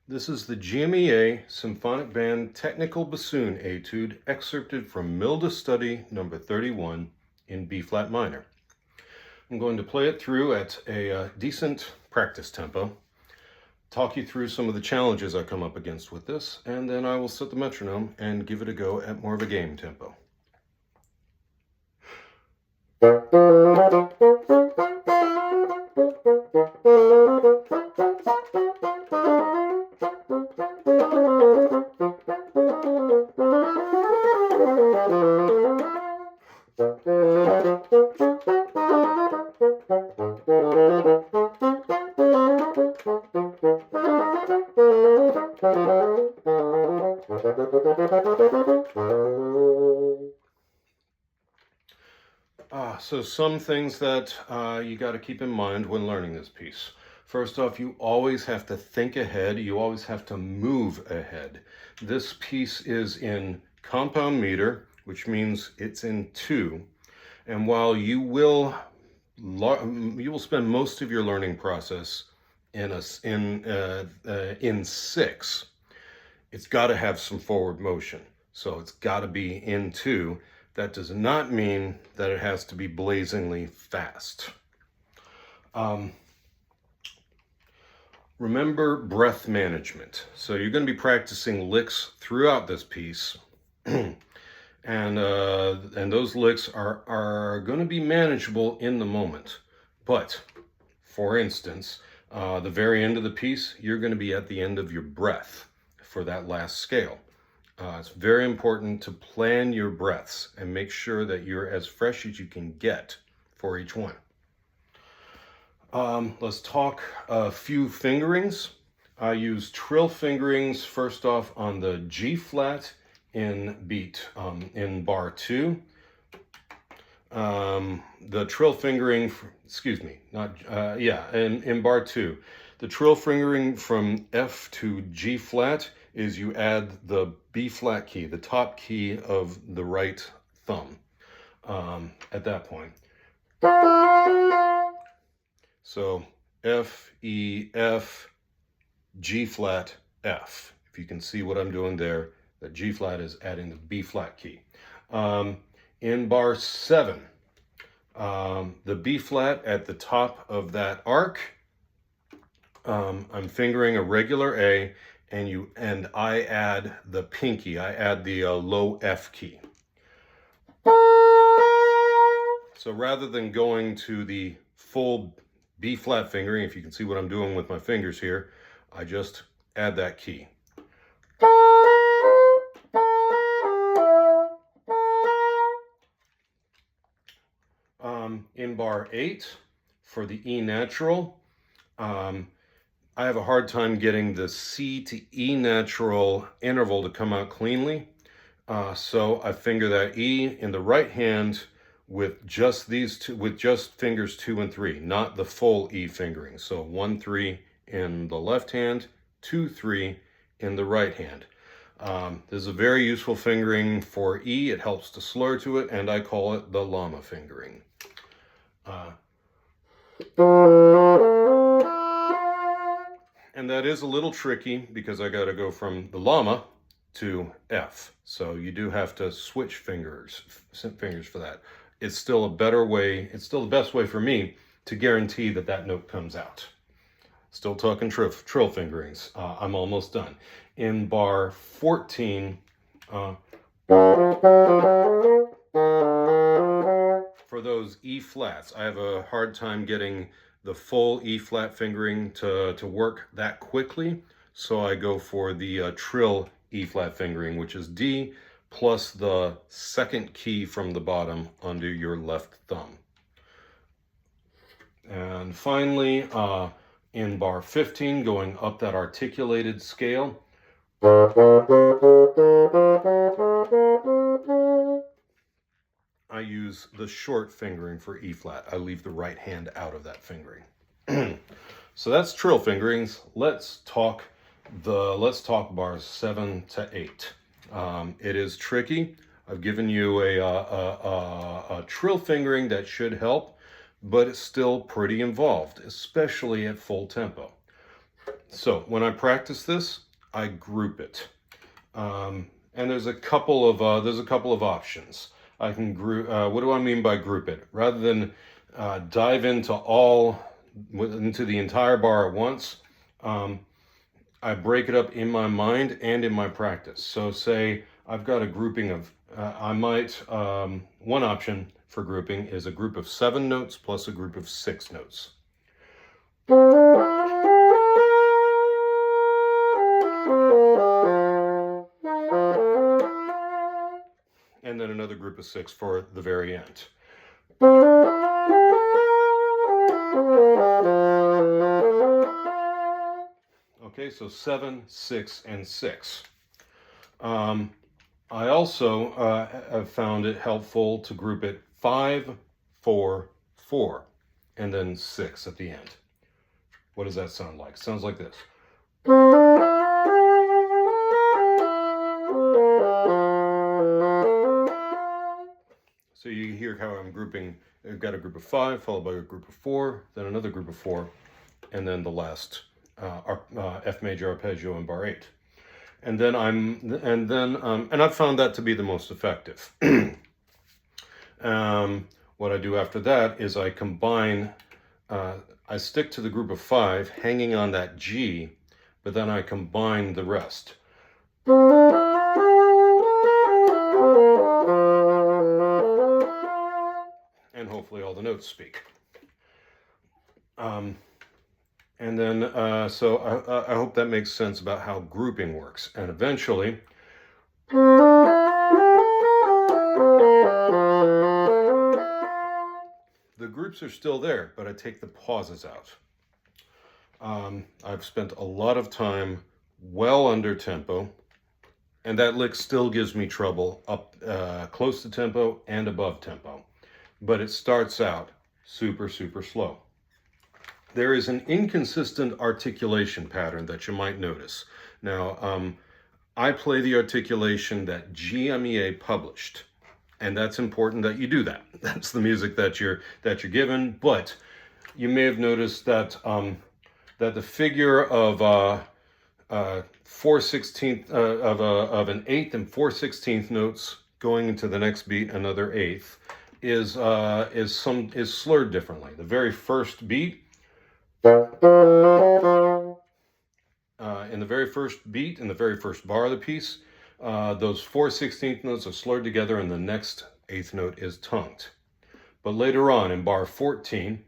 This is the GMEA Symphonic Band Technical Bassoon Etude, excerpted from Milde Study number 31 in B-flat minor. I'm going to play it through at a decent practice tempo, talk you through some of the challenges I come up against with this, and then I will set the metronome and give it a go at more of a game tempo. So some things that you got to keep in mind when learning this piece. First off, you always have to think ahead. You always have to move ahead. This piece is in compound meter, which means it's in 2. And while you will spend most of your learning process in 6, it's got to have some forward motion. So it's got to be in 2. That does not mean that it has to be blazingly fast. Remember breath management. So you're going to be practicing licks throughout this piece. And those licks are going to be manageable in the moment. But, for instance, the very end of the piece, you're going to be at the end of your breath for that last scale. It's very important to plan your breaths and make sure that you're as fresh as you can get for each one. Let's talk a few fingerings. I use trill fingerings first off on the G flat in in bar 2. The trill fingering, in bar 2. The trill fingering from F to G flat is you add the B flat key, the top key of the right thumb at that point. So F, E, F, G flat, F. If you can see what I'm doing there, the G flat is adding the B flat key. In bar 7, the B flat at the top of that arc, I'm fingering a regular A, and I add the pinky, I add the low F key. So rather than going to the full B flat fingering, if you can see what I'm doing with my fingers here, I just add that key. In bar 8, for the E natural, I have a hard time getting the C to E natural interval to come out cleanly. So I finger that E in the right hand with just fingers 2 and 3, not the full E fingering. So 1, 3 in the left hand, 2, 3 in the right hand. This is a very useful fingering for E. It helps to slur to it, and I call it the llama fingering. And that is a little tricky because I got to go from the llama to F. So you do have to switch fingers for that. It's still a better way, it's still the best way for me to guarantee that that note comes out. Still talking trill fingerings. I'm almost done. In bar 14, for those E flats, I have a hard time getting the full E flat fingering to work that quickly. So I go for the trill E flat fingering, which is D plus the second key from the bottom under your left thumb. And finally, in bar 15, going up that articulated scale, I use the short fingering for E flat. I leave the right hand out of that fingering. So that's trill fingerings. Let's talk bars 7 to 8. It is tricky. I've given you a trill fingering that should help, but it's still pretty involved, especially at full tempo. So when I practice this, I group it. And there's a couple of options. I can group. What do I mean by group it? Rather than dive into the entire bar at once, I break it up in my mind and in my practice. So say I've got a grouping of, one option for grouping is a group of 7 notes plus a group of 6 notes. And then another group of 6 for the very end. Okay, so 7, 6, and 6. I also have found it helpful to group it 5, 4, 4, and then 6 at the end. What does that sound like? It sounds like this. So you hear how I'm grouping. I've got a group of 5, followed by a group of 4, then another group of 4, and then the last F major arpeggio in bar 8. And then I've found that to be the most effective. What I do after that is I combine. I stick to the group of 5, hanging on that G, but then I combine the rest. And hopefully all the notes speak. And then, so I hope that makes sense about how grouping works. And eventually, the groups are still there, but I take the pauses out. I've spent a lot of time well under tempo, and that lick still gives me trouble up close to tempo and above tempo. But it starts out super, super slow. There is an inconsistent articulation pattern that you might notice. Now, I play the articulation that GMEA published, and that's important that you do that. That's the music that you're given. But you may have noticed that that the figure of 4/16 of an eighth and 4/16 notes going into the next beat, another eighth, is slurred differently. The very first beat. In the very first beat, in the very first bar of the piece, those 4/16 notes are slurred together and the next eighth note is tongued. But later on in bar 14,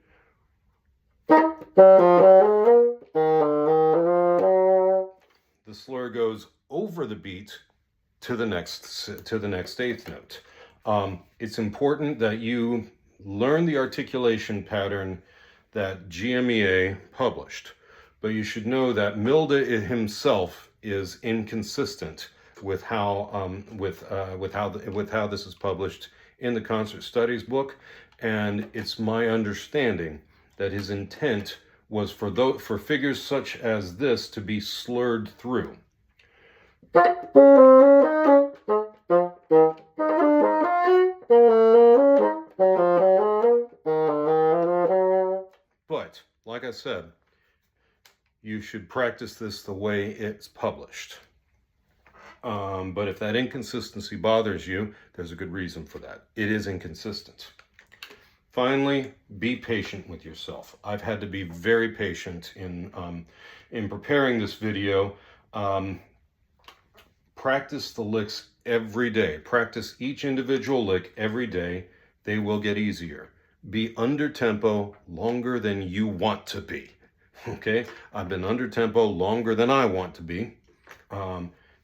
the slur goes over the beat to the next eighth note. It's important that you learn the articulation pattern that GMEA published, but you should know that Milde himself is inconsistent with how this is published in the Concert Studies book, and it's my understanding that his intent was for figures such as this to be slurred through. But, like I said, you should practice this the way it's published. But if that inconsistency bothers you, there's a good reason for that. It is inconsistent. Finally, be patient with yourself. I've had to be very patient in preparing this video. Practice the licks every day. Practice each individual lick every day. They will get easier. Be under tempo longer than you want to be. Okay? I've been under tempo longer than I want to be.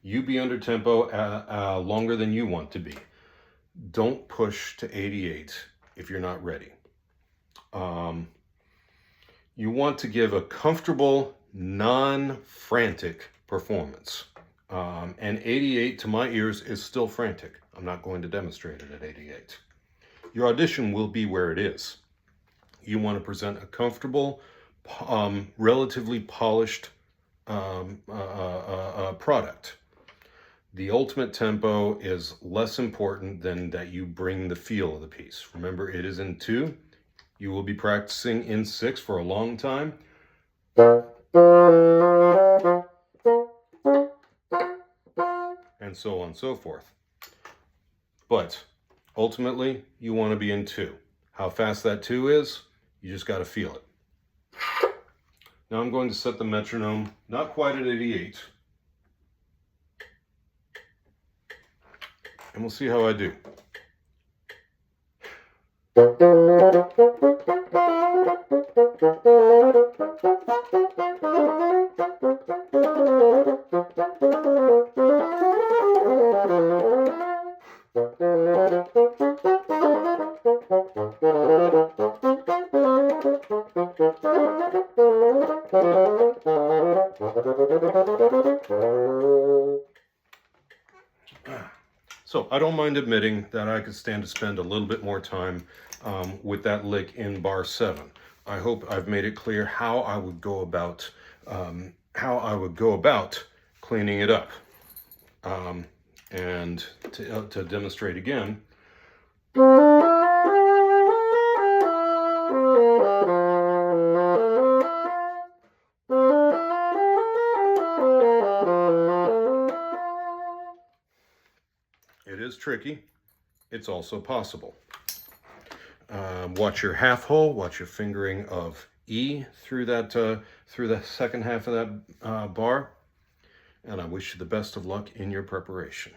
You be under tempo longer than you want to be. Don't push to 88 if you're not ready. You want to give a comfortable, non-frantic performance. And 88 to my ears is still frantic. I'm not going to demonstrate it at 88. Your audition will be where it is. You want to present a comfortable, relatively polished product. The ultimate tempo is less important than that you bring the feel of the piece. Remember, it is in 2. You will be practicing in 6 for a long time. and so on and so forth. But ultimately, you want to be in 2. How fast that 2 is, you just got to feel it. Now I'm going to set the metronome not quite at 88. And we'll see how I do. So I don't mind admitting that I could stand to spend a little bit more time with that lick in bar 7. I hope I've made it clear how I would go about cleaning it up. And to demonstrate again. It is tricky. It's also possible. Watch your half hole. Watch your fingering of E through the second half of that bar. And I wish you the best of luck in your preparation.